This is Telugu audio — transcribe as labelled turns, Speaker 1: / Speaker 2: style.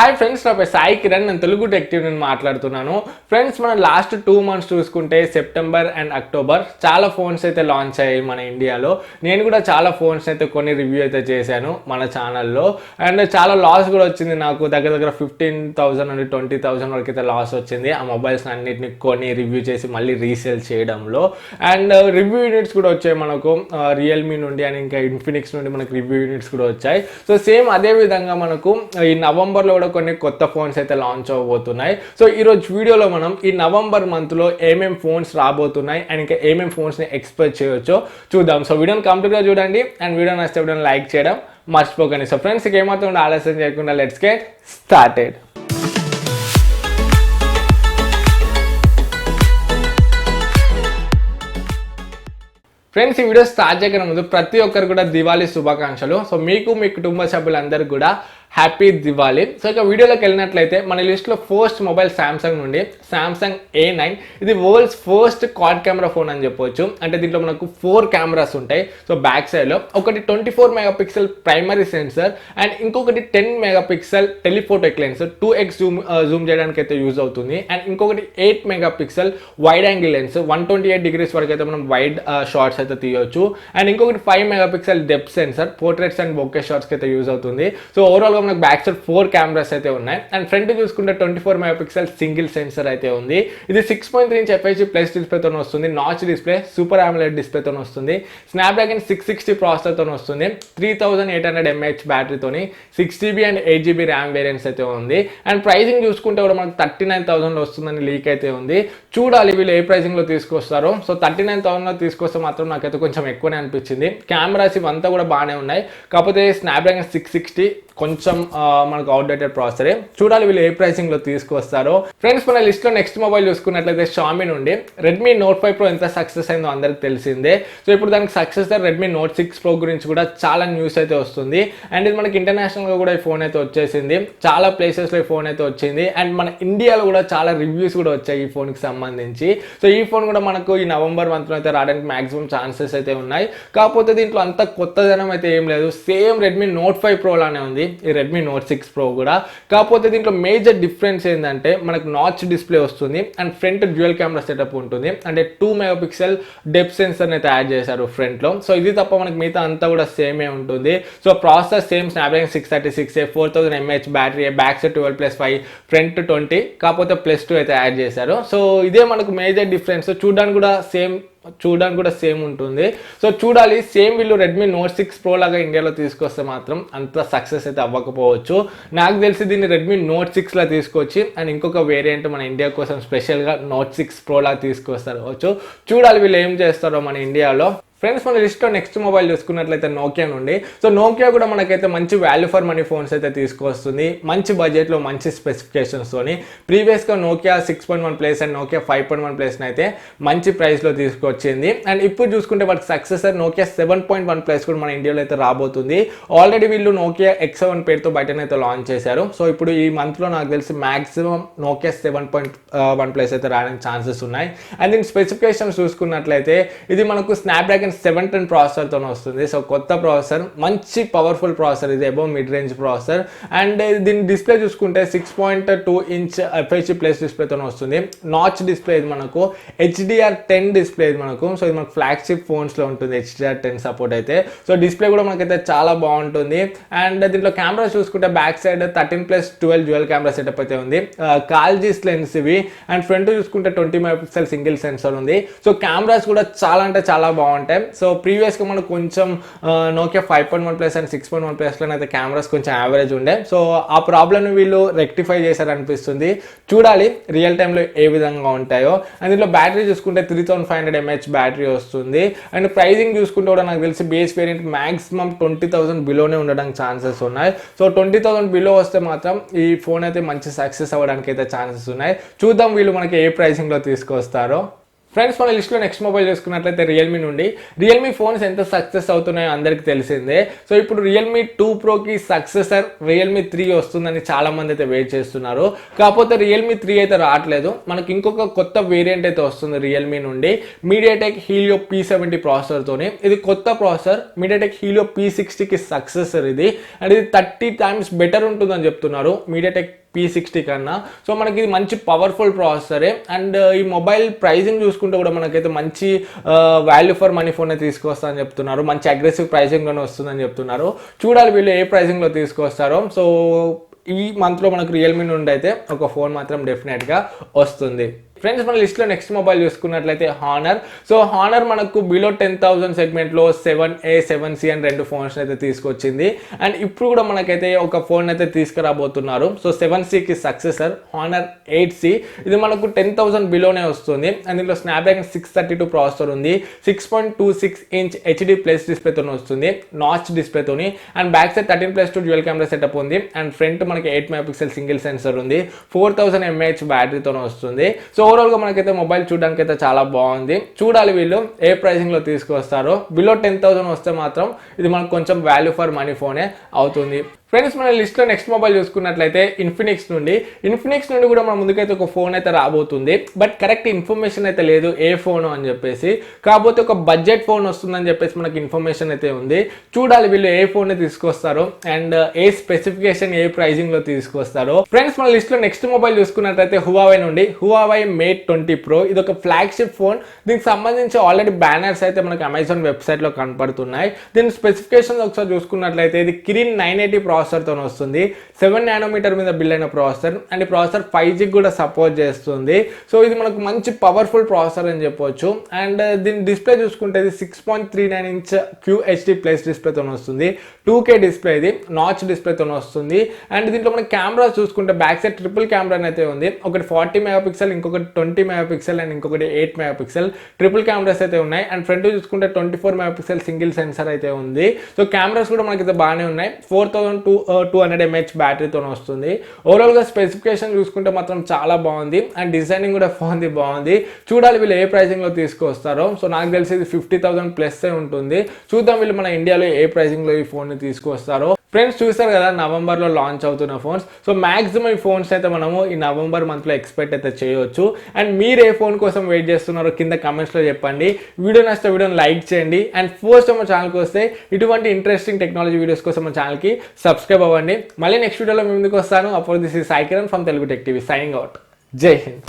Speaker 1: హాయ్ ఫ్రెండ్స్, నా పేరు సాయి కిరణ్. నేను తెలుగు టెక్టివ్ నేను మాట్లాడుతున్నాను. ఫ్రెండ్స్, మన లాస్ట్ 2 months చూసుకుంటే సెప్టెంబర్ అండ్ అక్టోబర్ చాలా ఫోన్స్ అయితే లాంచ్ అయ్యాయి మన ఇండియాలో. నేను కూడా చాలా ఫోన్స్ అయితే కొన్ని రివ్యూ అయితే చేశాను మన ఛానల్లో. అండ్ చాలా లాస్ కూడా వచ్చింది నాకు. దగ్గర 15,000 నుండి 20,000 వరకు అయితే లాస్ వచ్చింది ఆ మొబైల్స్ అన్నిటిని కొని రివ్యూ చేసి మళ్ళీ రీసేల్ చేయడంలో. అండ్ రివ్యూ యూనిట్స్ కూడా వచ్చాయి మనకు రియల్మీ నుండి అండ్ ఇంకా ఇన్ఫినిక్స్ నుండి మనకు రివ్యూ యూనిట్స్ కూడా వచ్చాయి. సో సేమ్ అదే విధంగా మనకు ఈ నవంబర్లో కూడా కొన్ని కొత్త ఫోన్స్ అయితే లాంచ్ అవబోతున్నాయి. సో ఈరోజు వీడియోలో మనం ఈ నవంబర్ మంత్లో ఏమేమి ఫోన్స్ రాబోతున్నాయి అండ్ ఇంకా ఏమేమి ఫోన్స్ని ఎక్స్పెక్ట్ చేయొచ్చో చూద్దాం. సో వీడియోని కంప్లీట్గా చూడండి అండ్ వీడియో నచ్చితే వీడియోని లైక్ చేయడం మర్చిపోకండి. సో ఫ్రెండ్స్, ఏమాత్రం ఆలస్యం చేయకుండా లెట్స్ గెట్ స్టార్టెడ్. ఫ్రెండ్స్, ఈ వీడియో స్టార్ట్ చేయడం ముందు ప్రతి ఒక్కరు కూడా దివాళీ శుభాకాంక్షలు. సో మీకు మీ కుటుంబ సభ్యులందరికీ కూడా హ్యాపీ దివాళీ. సో ఇక వీడియోలోకి వెళ్ళినట్లయితే మన లిస్ట్లో ఫస్ట్ మొబైల్ శాంసంగ్ నుండి శాంసంగ్ A9. ఇది world's first quad camera phone అని చెప్పొచ్చు. అంటే దీంట్లో మనకు 4 కెమెరాస్ ఉంటాయి. సో బ్యాక్ సైడ్లో ఒకటి 24 మెగాపిక్సెల్ ప్రైమరీ సెన్సర్ అండ్ ఇంకొకటి 10 megapixel telephoto lens 2x Zoom చేయడానికి అయితే యూజ్ అవుతుంది. అండ్ ఇంకొకటి 8 megapixel wide angle lens 128 degrees వరకు అయితే మనం వైడ్ షార్ట్స్ అయితే తీయొచ్చు. అండ్ ఇంకొకటి 5 megapixel depth sensor portraits and bokeh షార్ట్స్కి అయితే యూజ్ అవుతుంది. సో ఓవరాల్ మనకు బ్యాక్ సైడ్ 4 కెమెరాస్ అయితే ఉన్నాయి. అండ్ ఫ్రంట్ చూసుకుంటే 24 మెగాపిక్సెల్ సింగిల్ సెన్సర్ అయితే ఉంది. ఇది 6.3 inch FHD ప్లస్ డిస్ప్లేతో వస్తుంది. నాచ్ డిస్ప్లే, సూపర్ AMOLED డిస్ప్లేతో వస్తుంది. స్నాప్డ్రాగన్ 660 ప్రాసెసర్తో వస్తుంది. 3800 mAh బ్యాటరీతోని 6GB and 8GB RAM variants అయితే ఉంది. అండ్ ప్రైసింగ్ చూసుకుంటే కూడా మనకు 39,000 వస్తుందని లీక్ అయితే ఉంది. చూడాలి వీళ్ళు ఏ ప్రైసింగ్లో తీసుకొస్తారో. సో 39,000లో తీసుకొస్తే మాత్రం నాకైతే కొంచెం ఎక్కువనే అనిపించింది. కెమెరాస్ ఇవంతా కూడా బాగానే ఉన్నాయి. కాకపోతే స్నాప్డ్రాగన్ 660 కొంచెం మనకు అవుట్డేటెడ్ ప్రాసెసరే. చూడాలి వీళ్ళు ఏ ప్రైసింగ్లో తీసుకొస్తారో. ఫ్రెండ్స్, మన లిస్ట్లో నెక్స్ట్ మొబైల్ చూసుకున్నట్లయితే Xiaomi నుండి Redmi Note 5 Pro ఎంత సక్సెస్ అయిందో అందరికి తెలిసిందే. సో ఇప్పుడు దానికి సక్సెసర్ Redmi Note 6 Pro గురించి కూడా చాలా న్యూస్ అయితే వస్తుంది. అండ్ ఇది మనకి ఇంటర్నేషనల్గా కూడా ఈ ఫోన్ అయితే వచ్చేసింది. చాలా ప్లేసెస్లో ఈ ఫోన్ అయితే వచ్చింది. అండ్ మన ఇండియాలో కూడా చాలా రివ్యూస్ కూడా వచ్చాయి ఈ ఫోన్కి సంబంధించి. సో ఈ ఫోన్ కూడా మనకు ఈ నవంబర్ మంత్లో అయితే రావడానికి మాక్సిమం ఛాన్సెస్ అయితే ఉన్నాయి. కాకపోతే దీంట్లో అంత కొత్తదనం అయితే ఏం లేదు. సేమ్ Redmi Note 5 Pro లానే ఉంది ఈ Redmi Note 6 Pro కూడా. కాకపోతే దీంట్లో మేజర్ డిఫరెన్స్ ఏంటంటే మనకు నాచ్ డిస్ప్లే వస్తుంది and front dual camera setup ఉంటుంది. అంటే 2 మెగాపిక్సెల్ డెప్త్ సెన్సర్ అయితే యాడ్ చేశారు ఫ్రంట్ లో. సో ఇది తప్ప మనకి మిగతా అంతా కూడా సేమే ఉంటుంది. So processor same Snapdragon 636 4000 mAh battery, back side 12+5 front 20, కాకపోతే +2 అయితే యాడ్ చేశారు. సో ఇదే మనకు మేజర్ డిఫరెన్స్. చూడడానికి కూడా సేమ్ ఉంటుంది. సో చూడాలి. సేమ్ వీళ్ళు Redmi Note 6 Pro లాగా ఇండియాలో తీసుకొస్తే మాత్రం అంత సక్సెస్ అయితే అవ్వకపోవచ్చు. నాకు తెలిసి దీన్ని Redmi Note 6 లా తీసుకొచ్చి అండ్ ఇంకొక వేరియంట్ మన ఇండియా కోసం స్పెషల్గా Note 6 Pro లా తీసుకొస్తారు. చూడాలి వీళ్ళు ఏం చేస్తారో మన ఇండియాలో. ఫ్రెండ్స్, మన లిస్ట్లో నెక్స్ట్ మొబైల్ చూసుకున్నట్లయితే నోకియా నుండి. సో నోకియా కూడా మనకైతే మంచి వాల్యూ ఫర్ మనీ ఫోన్స్ అయితే తీసుకొస్తుంది. మంచి బడ్జెట్లో మంచి స్పెసిఫికేషన్స్తోని. ప్రీవియస్గా నోకియా 6.1 ప్లస్ అండ్ నోకియా 5.1 ప్లస్ని అయితే మంచి ప్రైస్లో తీసుకొచ్చింది. అండ్ ఇప్పుడు చూసుకుంటే వాటికి సక్సెసర్ నోకియా 7.1 ప్లస్ కూడా మన ఇండియాలో అయితే రాబోతుంది. ఆల్రెడీ వీళ్ళు నోకియా X7 పేరుతో బయటనైతే లాంచ్ చేశారు. సో ఇప్పుడు ఈ మంత్లో నాకు తెలిసి మ్యాక్సిమం నోకియా 7.1 ప్లస్ అయితే రావడానికి ఛాన్సెస్ ఉన్నాయి. అండ్ దీని స్పెసిఫికేషన్స్ చూసుకున్నట్లయితే ఇది మనకు స్నాప్డ్రాగన్ 710 ప్రాసెసర్తో వస్తుంది. సో కొత్త ప్రాసెసర్, మంచి పవర్ఫుల్ ప్రాసెసర్. ఇది above mid range processor. And దీని డిస్ప్లే చూసుకుంటే 6.2 inch FHD ప్లస్ డిస్ప్లేతో వస్తుంది. నాచ్ డిస్ప్లే ఇది మనకు HDR10 డిస్ప్లే ఇది మనకు. సో ఇది మనకు ఫ్లాగ్షిప్ ఫోన్స్లో ఉంటుంది HDR10 సపోర్ట్ అయితే. సో డిస్ప్లే కూడా మనకైతే చాలా బాగుంటుంది. అండ్ దీంట్లో కెమెరా చూసుకుంటే back side 13+12 dual camera setup అయితే ఉంది. కాల్జీస్ లెన్స్ ఇవి. అండ్ ఫ్రంట్ చూసుకుంటే 20 మెగాపిక్సెల్ సింగిల్ సెన్సర్ ఉంది. సో కెమెరాస్ కూడా చాలా అంటే చాలా బాగుంటాయి. సో ప్రీవియస్గా మనకు కొంచెం నోకియా 5.1 ప్లస్ అండ్ 6.1 ప్లస్లో అయితే కెమెరాస్ కొంచెం యావరేజ్ ఉండే. సో ఆ ప్రాబ్లమ్ని వీళ్ళు రెక్టిఫై చేశారనిపిస్తుంది. చూడాలి రియల్ టైంలో ఏ విధంగా ఉంటాయో. అండ్ దీంట్లో బ్యాటరీ చూసుకుంటే 3500 mAh బ్యాటరీ వస్తుంది. అండ్ ప్రైజింగ్ చూసుకుంటే కూడా నాకు తెలిసి బేస్ వేరియంట్ మాక్సిమం 20,000 బిలోనే ఉండడానికి ఛాన్సెస్ ఉన్నాయి. సో 20,000 బిలో వస్తే మాత్రం ఈ ఫోన్ అయితే మంచి సక్సెస్ అవ్వడానికి అయితే ఛాన్సెస్ ఉన్నాయి. చూద్దాం వీళ్ళు మనకి ఏ ప్రైసింగ్లో తీసుకొస్తారో. ఫ్రెండ్స్ మన లిస్ట్లో నెక్స్ట్ మొబైల్ చూసుకున్నట్లయితే రియల్మీ నుండి రియల్మీ ఫోన్స్ ఎంత సక్సెస్ అవుతున్నాయో అందరికీ తెలిసిందే. సో ఇప్పుడు రియల్మీ 2 ప్రోకి సక్సెసర్ రియల్మీ 3 వస్తుందని చాలా మంది అయితే వెయిట్ చేస్తున్నారు. కాకపోతే రియల్మీ 3 అయితే రావట్లేదు, మనకి ఇంకొక కొత్త వేరియంట్ అయితే వస్తుంది రియల్మీ నుండి మీడియాటెక్ హీలియో P70 ప్రాసెసర్తోని. ఇది కొత్త ప్రాసెసర్, మీడియాటెక్ హీలియో P60కి సక్సెసర్ ఇది, అండ్ ఇది 30 times బెటర్ ఉంటుందని చెప్తున్నారు మీడియాటెక్ P60 కన్నా. సో మనకి ఇది మంచి పవర్ఫుల్ ప్రాసెసరే, అండ్ ఈ మొబైల్ ప్రైజింగ్ చూసుకుంటే కూడా మనకైతే మంచి వాల్యూ ఫర్ మనీ ఫోన్ తీసుకొస్తా అని చెప్తున్నారు, మంచి అగ్రెసివ్ ప్రైజింగ్లోనే వస్తుందని చెప్తున్నారు. చూడాలి వీళ్ళు ఏ ప్రైజింగ్లో తీసుకొస్తారో. సో ఈ మంత్లో మనకు రియల్మీ నుండి అయితే ఒక ఫోన్ మాత్రం డెఫినెట్గా వస్తుంది. ఫ్రెండ్స్ మన లిస్ట్లో నెక్స్ట్ మొబైల్ చూసుకున్నట్లయితే హానర్. సో హానర్ మనకు బిలో 10,000 సెగ్మెంట్లో 7A 7C అని 2 ఫోన్స్ అయితే తీసుకొచ్చింది, అండ్ ఇప్పుడు కూడా మనకైతే ఒక ఫోన్ అయితే తీసుకురాబోతున్నారు. సో 7Cకి సక్సెసర్ హానర్ 8C. ఇది మనకు 10,000 బిలోనే వస్తుంది, అండ్ దీంట్లో స్నాప్డ్రాగన్ 632 ప్రాసెసర్ ఉంది, 6.26 ఇంచ్ HD ప్లస్ డిస్ప్లేతో వస్తుంది, నాచ్ డిస్ప్లేతోని, and back side 13+2 dual camera setup ఉంది, అండ్ ఫ్రంట్ మనకి 8 మెగాపిక్సెల్ సింగిల్ సెన్సర్ ఉంది, 4000 mAh బ్యాటరీతో వస్తుంది. సో ఓవరాల్గా మనకైతే మొబైల్ చూడడానికి అయితే చాలా బాగుంది. చూడాలి వీళ్ళు ఏ ప్రైసింగ్లో తీసుకొస్తారో. బిలో 10,000 వస్తే మాత్రం ఇది మనకు కొంచెం వాల్యూ ఫర్ మనీ ఫోనే అవుతుంది. ఫ్రెండ్స్ మన లిస్ట్లో నెక్స్ట్ మొబైల్ చూసుకున్నట్లయితే ఇన్ఫినిక్స్ నుండి కూడా మన ముందుకైతే ఒక ఫోన్ అయితే రాబోతుంది, బట్ కరెక్ట్ ఇన్ఫర్మేషన్ అయితే లేదు ఏ ఫోన్ అని చెప్పేసి. కాకపోతే ఒక బడ్జెట్ ఫోన్ వస్తుందని చెప్పేసి మనకి ఇన్ఫర్మేషన్ అయితే ఉంది. చూడాలి వీళ్ళు ఏ ఫోన్ తీసుకొస్తారో అండ్ ఏ స్పెసిఫికేషన్ ఏ ప్రైజింగ్లో తీసుకొస్తారో. ఫ్రెండ్స్ మన లిస్ట్లో నెక్స్ట్ మొబైల్ చూసుకున్నట్లయితే హువావే నుండి హువావే మేట్ 20 Pro. ఇది ఒక ఫ్లాగ్షిప్ ఫోన్. దీనికి సంబంధించి ఆల్రెడీ బ్యానర్స్ అయితే మనకి అమెజాన్ వెబ్సైట్లో కనపడుతున్నాయి. దీని స్పెసిఫికేషన్ ఒకసారి చూసుకున్నట్లయితే ఇది కిరిన్ 980 ప్రాసెసర్తో వస్తుంది, 7 nm మీద బిల్డ్ అయిన ప్రాసెసర్, అండ్ ఈ ప్రాసెసర్ 5G కూడా సపోర్ట్ చేస్తుంది. సో ఇది మనకు మంచి పవర్ఫుల్ ప్రాసెసర్ అని చెప్పొచ్చు. అండ్ దీని డిస్ప్లే చూసుకుంటే ఇది 6.39 ఇంచ్ QHD ప్లస్ డిస్ప్లేతో వస్తుంది, 2K డిస్ప్లే, ఇది నాచ్ డిస్ప్లేతో వస్తుంది. అండ్ దీంట్లో మన కెమెరా చూసుకుంటే బ్యాక్ సైడ్ ట్రిపుల్ కెమెరా అయితే ఉంది, ఒకటి 40 మెగాపిక్సెల్, ఇంకొకటి 20 మెగాపిక్సెల్, అండ్ ఇంకొకటి 8 మెగాపిక్సెల్ ట్రిపుల్ కెమెరాస్ అయితే ఉన్నాయి. అండ్ ఫ్రంట్ చూసుకుంటే 24 మెగాపిక్సెల్ సింగిల్ సెన్సర్ అయితే ఉంది. సో కెమెరాస్ కూడా మనకైతే బాగానే ఉన్నాయి, 4200 mAh బ్యాటరీతో వస్తుంది. ఓవరాల్గా స్పెసిఫికేషన్ చూసుకుంటే మాత్రం చాలా బాగుంది, అండ్ డిజైనింగ్ కూడా బాగుంది. చూడాలి వీళ్ళు ఏ ప్రైజింగ్లో తీసుకొస్తారో. సో నాకు తెలిసి ఇది 50,000 ప్లస్ ఉంటుంది. చూద్దాం వీళ్ళు మన ఇండియాలో ఏ ప్రైజింగ్లో ఈ ఫోన్ని తీసుకొస్తారో. ఫ్రెండ్స్ చూస్తారు కదా నవంబర్లో లాంచ్ అవుతున్న ఫోన్స్. సో మ్యాక్సిమం ఈ ఫోన్స్ అయితే మనము ఈ నవంబర్ మంత్లో ఎక్స్పెక్ట్ అయితే చేయొచ్చు. అండ్ మీరు ఏ ఫోన్ కోసం వెయిట్ చేస్తున్నారో కింద కమెంట్స్లో చెప్పండి. వీడియో నచ్చితే వీడియోని లైక్ చేయండి, అండ్ ఫస్ట్ మన ఛానల్కి వస్తే ఇటువంటి ఇంట్రెస్టింగ్ టెక్నాలజీ వీడియోస్ కోసం మన ఛానల్కి సబ్స్క్రైబ్ అవ్వండి. మళ్ళీ నెక్స్ట్ వీడియోలో మీ ముందుకు వస్తాను. అప్పుడు this is Sai Kiran from Telugu tech TV signing out. జై హింద్.